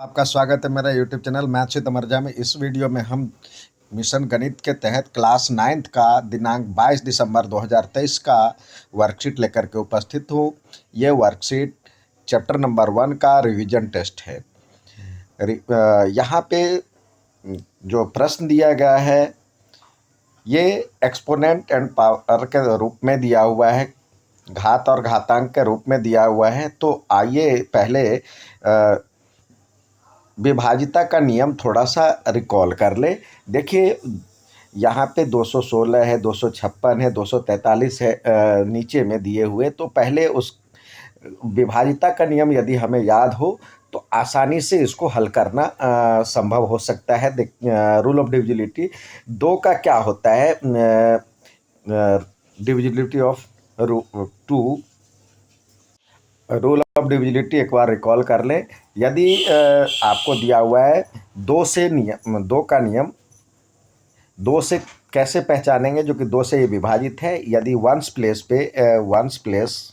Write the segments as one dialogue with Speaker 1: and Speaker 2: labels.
Speaker 1: आपका स्वागत है मेरा YouTube channel maths with Amarja में। इस वीडियो में हम मिशन गणित के तहत क्लास 9th का दिनांक 22 दिसंबर 2023 का वर्कशीट लेकर के उपस्थित हूँ। ये वर्कशीट चैप्टर नंबर 1 का रिवीजन टेस्ट है। यहाँ पे जो प्रश्न दिया गया है ये एक्सपोनेंट एंड पावर के रूप में दिया हुआ है, घात और घातांक के रूप में दिया हुआ है। तो आइए पहले विभाजिता का नियम थोड़ा सा रिकॉल कर ले। देखिए यहाँ पे 216 है, 256 है, 243 है नीचे में दिए हुए। तो पहले उस विभाजिता का नियम यदि हमें याद हो तो आसानी से इसको हल करना संभव हो सकता है। रूल ऑफ डिविजिबिलिटी 2 का क्या होता है? Divisibility of 2, rule of divisibility एक बार रिकॉल कर लें। यदि आपको दिया हुआ है 2 का नियम, 2 से कैसे पहचानेंगे जो कि 2 से ये विभाजित है। यदि वंस प्लेस पे वंस प्लेस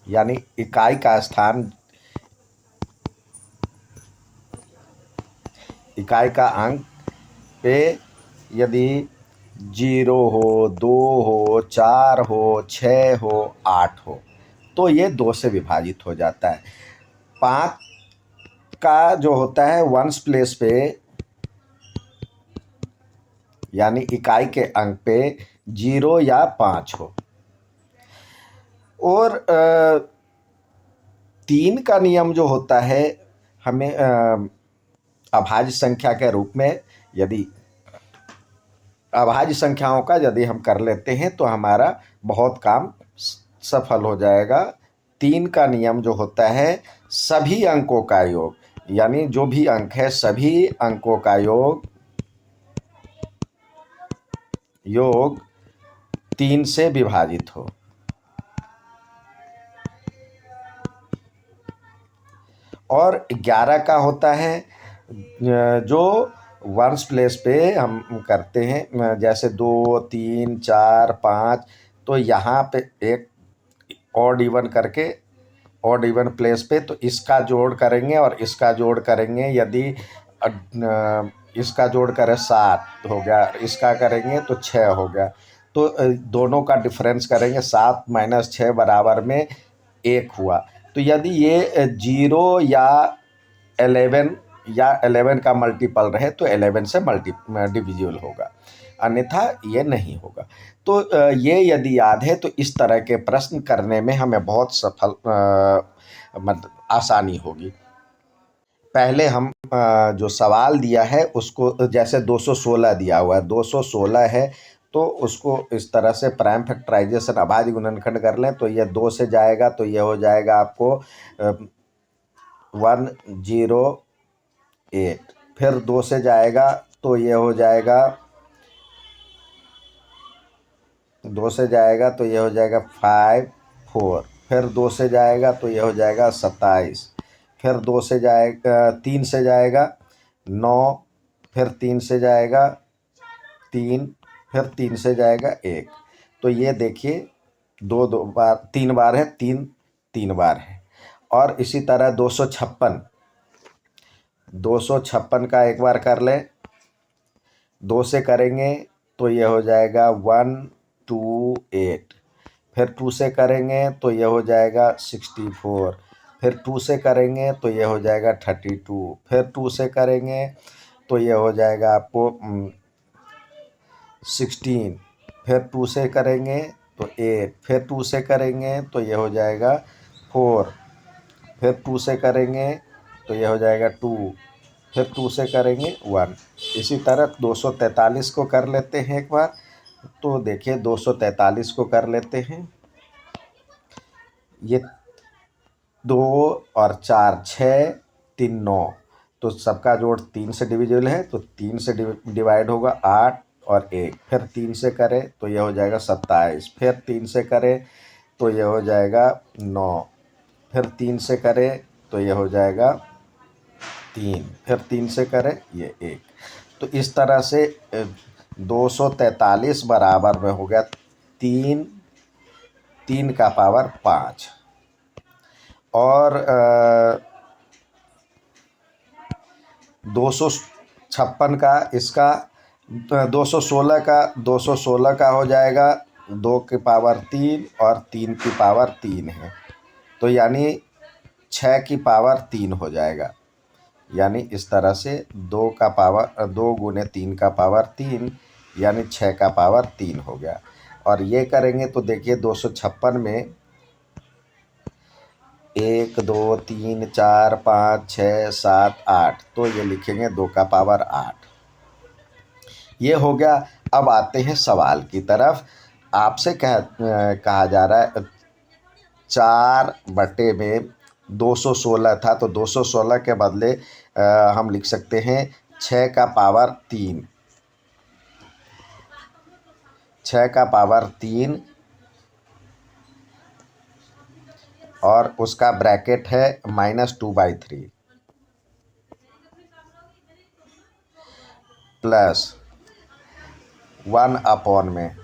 Speaker 1: यानी इकाई का स्थान, इकाई का अंक पे यदि 0 हो, 2 हो, 4 हो, 6 हो, 8 हो तो ये 2 से विभाजित हो जाता है। 5 का जो होता है वंस प्लेस पे यानी इकाई के अंक पे 0 या 5 हो। और 3 का नियम जो होता है हमें अभाज्य संख्या के रूप में, यदि अभाज्य संख्याओं का यदि हम कर लेते हैं तो हमारा बहुत काम सफल हो जाएगा। 3 का नियम जो होता है सभी अंकों का योग, यानी जो भी अंक है सभी अंकों का योग 3 से विभाजित हो। और 11 का होता है जो वंस प्लेस पे हम करते हैं, जैसे 2, 3, 4, 5, तो यहाँ पे एक ऑड इवन करके, ऑड इवन प्लेस पे तो इसका जोड़ करेंगे और इसका जोड़ करेंगे। यदि इसका जोड़ करें 7 हो गया, इसका करेंगे तो 6 हो गया। तो दोनों का डिफरेंस करेंगे, 7 - 6 बराबर में 1 हुआ। तो यदि ये 0 या 11 का मल्टीपल रहे तो 11 से डिविजिबल होगा, अन्यथा ये नहीं होगा। तो ये यदि याद है तो इस तरह के प्रश्न करने में हमें बहुत सफल मतलब आसानी होगी। पहले हम जो सवाल दिया है उसको, जैसे 216 दिया हुआ है, 216 है तो उसको इस तरह से प्राइम फैक्टराइजेशन अभाज्य गुणनखंड कर लें। तो ये 2 से जाएगा तो ये हो जाएगा आपको 108। फिर 2 से जाएगा तो ये हो जाएगा 2 से जाएगा तो ये हो जाएगा 54। फिर 2 से जाएगा तो ये हो जाएगा 27। फिर 2 से जाएगा 3 से जाएगा 9। फिर 3 से जाएगा 3। फिर 3 से जाएगा 1। तो ये देखिए 2 2 बार, 3 बार है, 3 3 बार है। और इसी तरह 256 का एक बार कर लें। 2 से करेंगे तो ये हो जाएगा 128। फिर 2 से करेंगे तो ये हो जाएगा 64। फिर 2 से करेंगे तो ये हो जाएगा 32। फिर 2 से करेंगे तो ये हो जाएगा आपको 16। फिर 2 से करेंगे तो 8। फिर 2 से करेंगे तो ये हो जाएगा 4। फिर 2 से करेंगे तो ये हो जाएगा 2। फिर 2 से करेंगे 1। इसी तरह 243 को कर लेते हैं एक बार। तो देखिए 243 को कर लेते हैं। ये 2 और 4 6, 3 9, तो सबका जोड़ 3 से डिविजिबल है तो 3 से डिवाइड होगा 8 और 1। फिर 3 से करें तो ये हो जाएगा 27। फिर 3 से करें तो ये हो जाएगा 9। फिर 3 से करें तो ये हो जाएगा 3। फिर 3 से करें ये 1। तो इस तरह से 243 बराबर में हो गया 3 3 का पावर 5। और 256 का इसका 216 का हो जाएगा 2 की पावर 3 और 3 की पावर 3 है, तो यानी 6 की पावर 3 हो जाएगा। यानी इस तरह से 2 का पावर 2 गुने 3 का पावर 3 यानी 6 का पावर 3 हो गया। और ये करेंगे तो देखिए 256 में 1 2 3 4 5 6 7 8, तो ये लिखेंगे 2 का पावर 8। ये हो गया। अब आते हैं सवाल की तरफ। आपसे कहा जा रहा है 4 बटे में 216 था, तो 216 के बदले हम लिख सकते हैं 6 का पावर 3, 6 का पावर 3 और उसका ब्रैकेट है -2/3 प्लस 1 में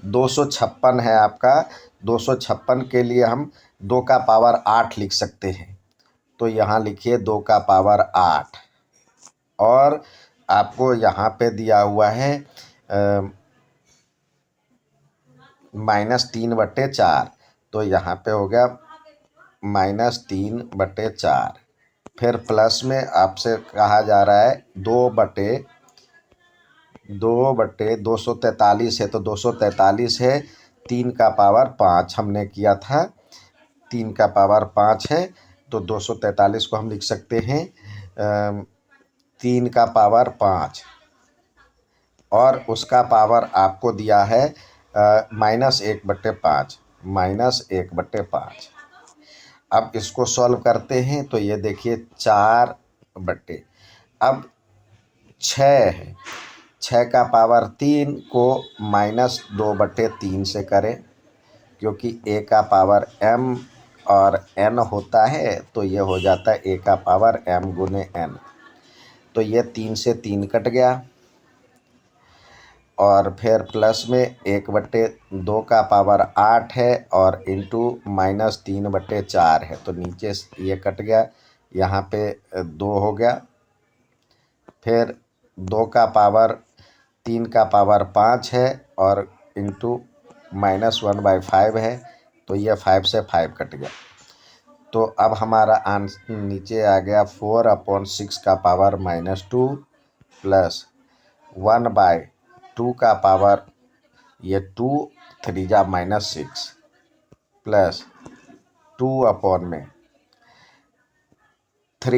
Speaker 1: 256 है आपका। 256 के लिए हम 2 का पावर 8 लिख सकते हैं, तो यहाँ लिखिए 2 का पावर 8। और आपको यहाँ पे दिया हुआ है -3/4, तो यहाँ पे हो गया -3/4। फिर प्लस में आपसे कहा जा रहा है 2/243 है, तो 243 है, 3 का पावर 5 हमने किया था, 3 का पावर 5 है, तो 243 को हम लिख सकते हैं 3 का पावर 5 और उसका पावर आपको दिया है -1/5, -1/5। अब इसको सॉल्व करते हैं तो ये देखिए 4 बटे, अब 6 है, 6 का पावर 3 को -2/3 से करें, क्योंकि a का पावर m और n होता है, तो ये हो जाता है a का पावर m गुने n। तो ये 3 से 3 कट गया और फिर प्लस में 1/2 का पावर 8 है और इंटू -3/4 है, तो नीचे ये कट गया, यहाँ पे 2 हो गया। फिर 2 का पावर 3 का पावर 5 है और इंटू -1/5 है, तो ये 5 से 5 कट गया। तो अब हमारा आंसर नीचे आ गया 4/6 का पावर -2 प्लस 1/2 का पावर ये 2 3 जा -6 प्लस 2/3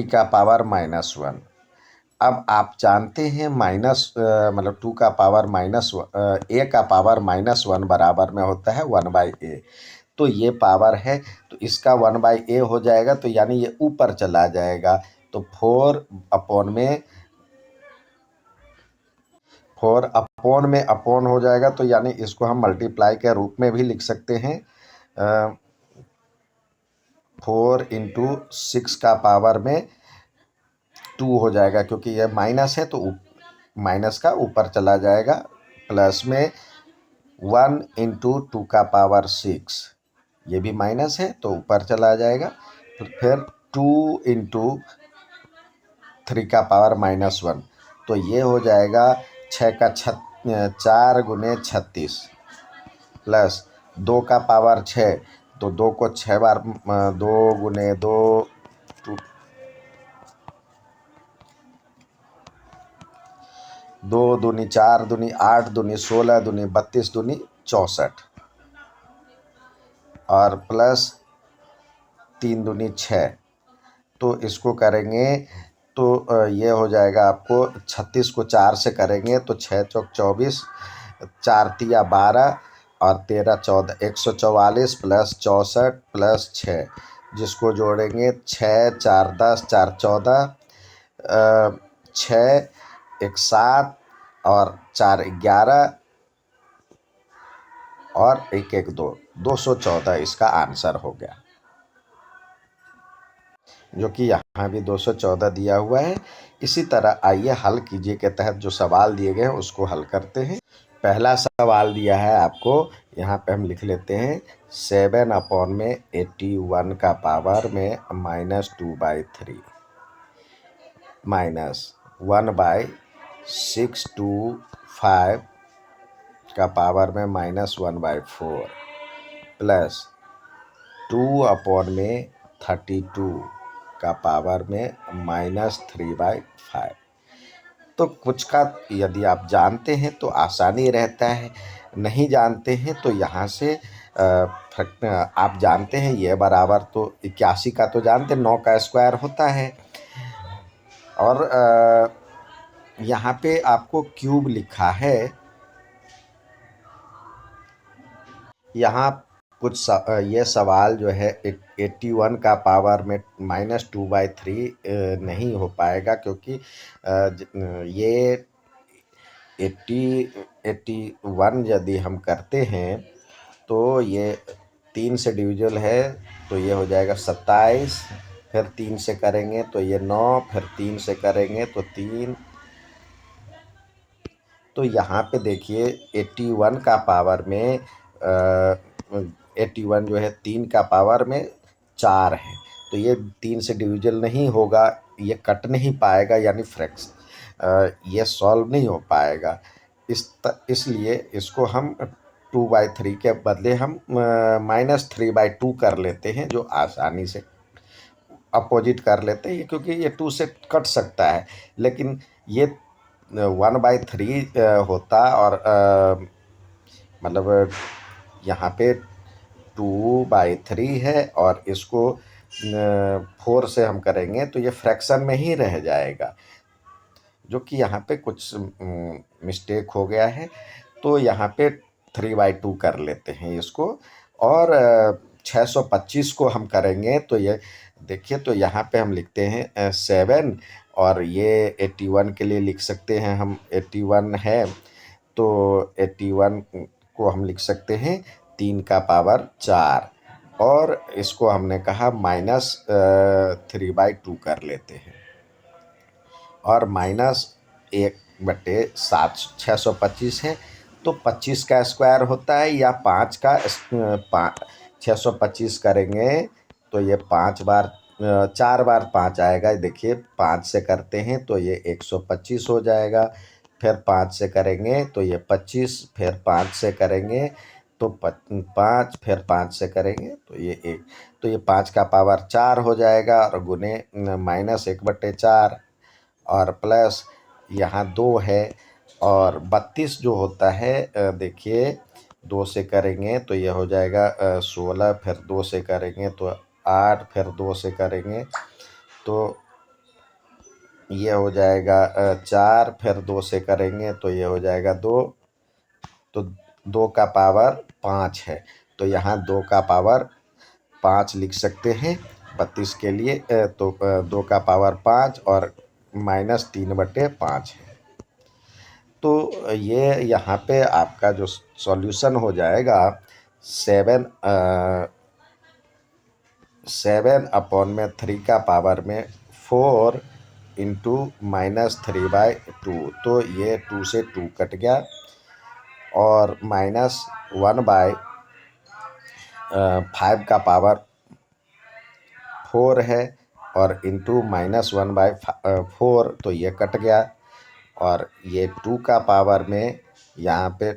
Speaker 1: का पावर -1। अब आप जानते हैं मतलब 2 का पावर a का पावर -1 बराबर में होता है 1/a, तो ये पावर है, तो इसका 1/a हो जाएगा, तो यानी ये ऊपर चला जाएगा, तो 4/में हो जाएगा, तो यानी इसको हम मल्टीप्लाई के रूप में भी लिख सकते हैं 4 × 6 का पावर में 2 हो जाएगा, क्योंकि यह माइनस है तो माइनस का ऊपर चला जाएगा, प्लस में 1 × 2 का पावर 6, ये भी माइनस है तो ऊपर चला जाएगा, फिर 2 × 3 का पावर -1, तो ये हो जाएगा 4 गुने 36 प्लस 2 का पावर 6, तो 2 को 6 बार 2 गुने 2 2 दूनी 4 दूनी 8 दूनी 16 दूनी 32 दूनी 64 और प्लस 3 दूनी 6, तो इसको करेंगे तो ये हो जाएगा आपको 36 को 4 से करेंगे तो 6 चौक 24, 4 तिया 12 और 13 14, 144 प्लस 64 प्लस 6, जिसको जोड़ेंगे 6 4 10 4 14, 6 1 7 और 4 11 और 1 1 2, 214 इसका आंसर हो गया, जो कि यहाँ भी 214 दिया हुआ है। इसी तरह आइए हल कीजिए के तहत जो सवाल दिए गए हैं उसको हल करते हैं। पहला सवाल दिया है आपको, यहाँ पे हम लिख लेते हैं 7/81 का पावर में -2/3 माइनस 1/625 का पावर में -1/4 प्लस 2/32 का पावर में -3/5। तो कुछ का यदि आप जानते हैं तो आसानी रहता है, नहीं जानते हैं तो यहाँ से आप जानते हैं ये बराबर तो 81 का तो जानते हैं, 9 का स्क्वायर होता है। और यहाँ पे आपको क्यूब लिखा है, यहाँ ये सवाल जो है 81 का पावर में -2/3 नहीं हो पाएगा, क्योंकि ये 81 यदि हम करते हैं तो ये 3 से डिविजल है, तो ये हो जाएगा 27, फिर 3 से करेंगे तो ये 9, फिर 3 से करेंगे तो 3। तो यहाँ पे देखिए 81 का पावर में 81 जो है 3 का पावर में 4 है, तो ये 3 से डिविजल नहीं होगा, ये कट नहीं पाएगा, यानी फ्रैक्शन ये सॉल्व नहीं हो पाएगा। इसलिए इसको हम 2/3 के बदले हम -3/2 कर लेते हैं, जो आसानी से अपोजिट कर लेते हैं, क्योंकि ये 2 से कट सकता है, लेकिन ये 1/3 होता, और मतलब यहाँ पे 2/3 है और इसको 4 से हम करेंगे तो ये फ्रैक्शन में ही रह जाएगा, जो कि यहाँ पे कुछ मिस्टेक हो गया है। तो यहाँ पे 3/2 कर लेते हैं इसको, और 625 को हम करेंगे तो ये देखिए, तो यहाँ पे हम लिखते हैं 7, और ये 81 के लिए लिख सकते हैं हम, 81 है तो 81 को हम लिख सकते हैं 3 का पावर 4, और इसको हमने कहा -3/2 कर लेते हैं, और -1/7 625 है, तो 25 का स्क्वायर होता है, या 5 का 625 करेंगे तो ये 5 बार 4 बार 5 आएगा। देखिए 5 से करते हैं तो ये 125 हो जाएगा, फिर 5 से करेंगे तो ये 25, फिर 5 से करेंगे तो 5, फिर 5 से करेंगे तो ये 1, तो ये 5 का पावर 4 हो जाएगा, और गुने -1/4, और प्लस यहाँ 2 है, और 32 जो होता है देखिए 2 से करेंगे तो ये हो जाएगा 16, फिर 2 से करेंगे तो 8, फिर 2 से करेंगे तो ये हो जाएगा 4, फिर 2 से करेंगे तो ये हो जाएगा 2, तो 2 का पावर 5 है, तो यहाँ 2 का पावर 5 लिख सकते हैं 32 के लिए, तो 2 का पावर 5 और -3/5 है। तो ये यहाँ पे आपका जो सॉल्यूशन हो जाएगा 7/3 का पावर में 4 इंटू -3/2, तो ये 2 से 2 कट गया, और -1/5 का पावर 4 है, और इंटू -1/4, तो ये कट गया, और ये 2 का पावर में यहाँ पे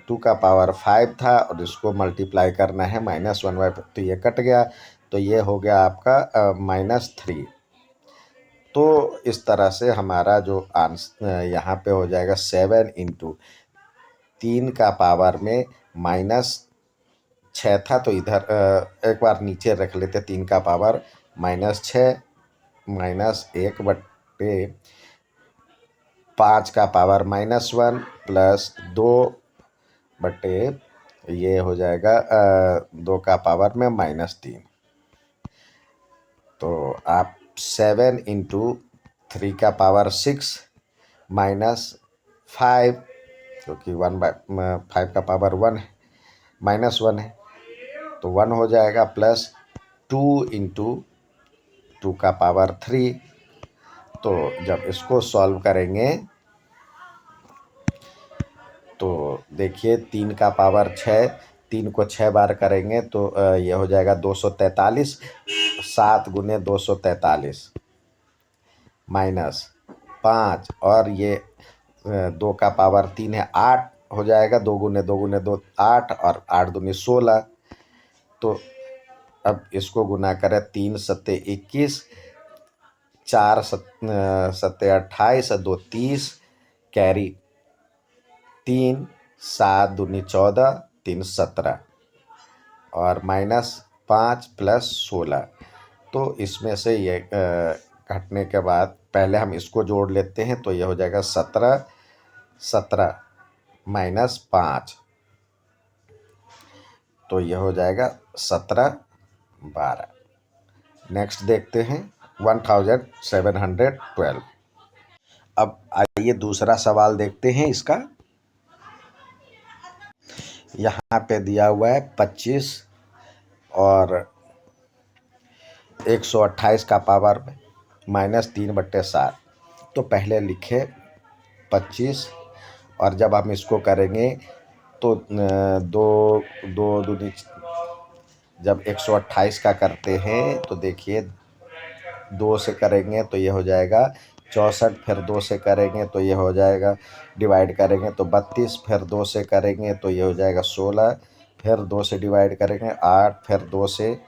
Speaker 1: 2 का पावर 5 था, और इसको मल्टीप्लाई करना है -1/5, तो ये कट गया, तो ये हो गया आपका -3। तो इस तरह से हमारा जो आंसर यहाँ पे हो जाएगा 7 इंटू 3 का पावर में -6 था, तो इधर एक बार नीचे रख लेते, 3 का पावर -6 -1/5 का पावर -1 प्लस 2/, ये हो जाएगा 2 का पावर में -3। तो आप 7 इंटू 3 का पावर 6 -5, क्योंकि 1/5 का पावर 1 है, -1 है, तो 1 हो जाएगा, प्लस 2 इंटू 2 का पावर 3। तो जब इसको सॉल्व करेंगे तो देखिए 3 का पावर 6, 3 को 6 बार करेंगे तो ये हो जाएगा 243, 7 गुने 243 माइनस 5 और ये 2 का पावर 3 है 8 हो जाएगा। 2 गुने 2 गुने 2 8 और 8 दूनी 16। तो अब इसको गुना करें 3 सत्ते 21, 4 सत्ते 28 और 2 30, कैरी 3, 7 दूनी 14, 3 17 और -5 + 16। तो इसमें से ये घटने के बाद पहले हम इसको जोड़ लेते हैं, तो ये हो जाएगा 17 17 -5, तो ये हो जाएगा 17 12। नेक्स्ट देखते हैं 1712। अब आइए दूसरा सवाल देखते हैं इसका। यहाँ पे दिया हुआ है 25 और 128 का पावर -3/7। तो पहले लिखे 25 और जब हम इसको करेंगे तो दो दो दूनी, जब 128 का करते हैं तो देखिए 2 से करेंगे तो ये हो जाएगा 64, फिर 2 से करेंगे तो ये हो जाएगा, डिवाइड करेंगे तो 32, फिर 2 से करेंगे तो ये हो जाएगा 16, फिर 2 से डिवाइड करेंगे 8, फिर 2 से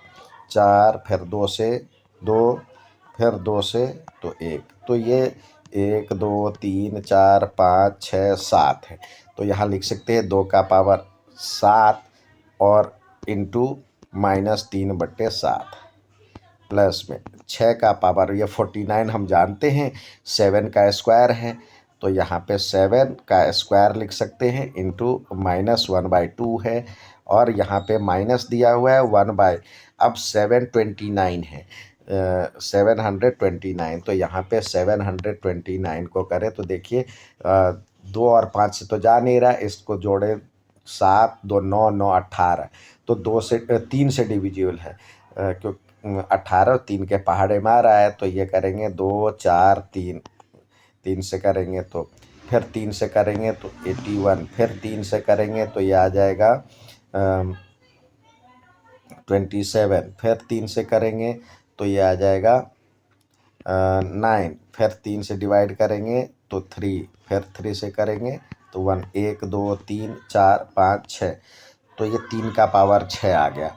Speaker 1: 4, फिर 2 से 2, फिर 2 से तो 1। तो ये 1 2 3 4 5 6 7 है। तो यहाँ लिख सकते हैं 2 का पावर 7 और इंटू -3/7 प्लस में 6 का पावर, ये 49 हम जानते हैं 7 का स्क्वायर है, तो यहाँ पे 7 का स्क्वायर लिख सकते हैं इंटू -1/2 है और यहाँ पे माइनस दिया हुआ है 1/। अब 729 है, 729, तो यहाँ पे 729 को करें तो देखिए 2 और 5 से तो जा नहीं रहा, इसको जोड़े 7 2 9 9 18, तो 2 से 3 से डिविजिबल है, क्योंकि 18 और 3 के पहाड़े में आ रहा है। तो ये करेंगे 2 4 3, 3 से करेंगे तो, फिर 3 से करेंगे तो 81, फिर 3 से करेंगे तो ये आ जाएगा 27, फिर 3 से करेंगे तो ये आ जाएगा 9, फिर 3 से डिवाइड करेंगे तो 3, फिर 3 से करेंगे तो 1, 1 2 3 4 5 6, तो ये 3 का पावर 6 आ गया।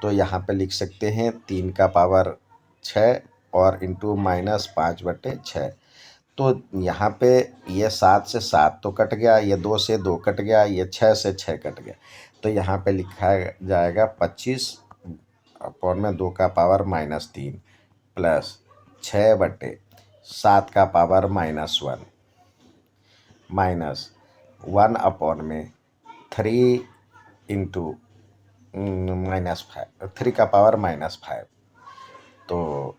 Speaker 1: तो यहाँ पे लिख सकते हैं 3 का पावर 6 और इंटू -5/6। तो यहाँ पे ये 7 से 7 तो कट गया, ये 2 से 2 कट गया, ये 6 से 6 कट गया। तो यहाँ पे लिखा जाएगा 25/2 का पावर -3 प्लस 6/7 का पावर -1 माइनस 1/3 इंटू -5, 3 का पावर -5। तो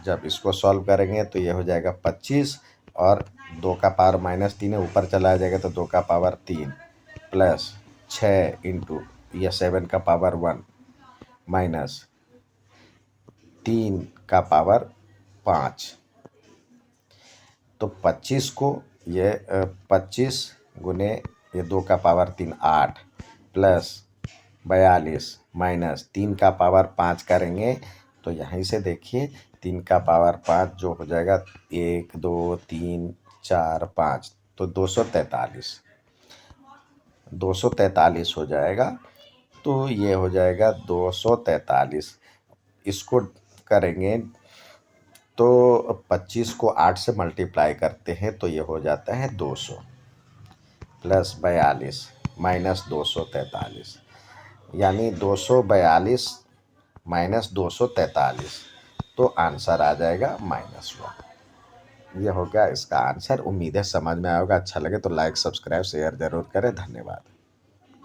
Speaker 1: जब इसको सॉल्व करेंगे तो ये हो जाएगा 25 और 2 का पावर -3 है, ऊपर चला जाएगा तो 2 का पावर 3 प्लस 6 इंटू यह 7 का पावर 1 माइनस 3 का पावर 5। तो 25 को ये 25 गुने ये 2 का पावर 3 8 प्लस 42 माइनस 3 का पावर 5 करेंगे तो यहीं से देखिए 3 का पावर 5 जो हो जाएगा 1 2 3 4 5, तो 243 243 हो जाएगा। तो ये हो जाएगा 243। इसको करेंगे तो 25 को 8 से मल्टीप्लाई करते हैं तो ये हो जाता है 200 प्लस 42 माइनस 243, यानी 242 माइनस 243, तो आंसर आ जाएगा -1। ये हो गया इसका आंसर। उम्मीद है समझ में आएगा। अच्छा लगे तो लाइक सब्सक्राइब शेयर ज़रूर करें। धन्यवाद।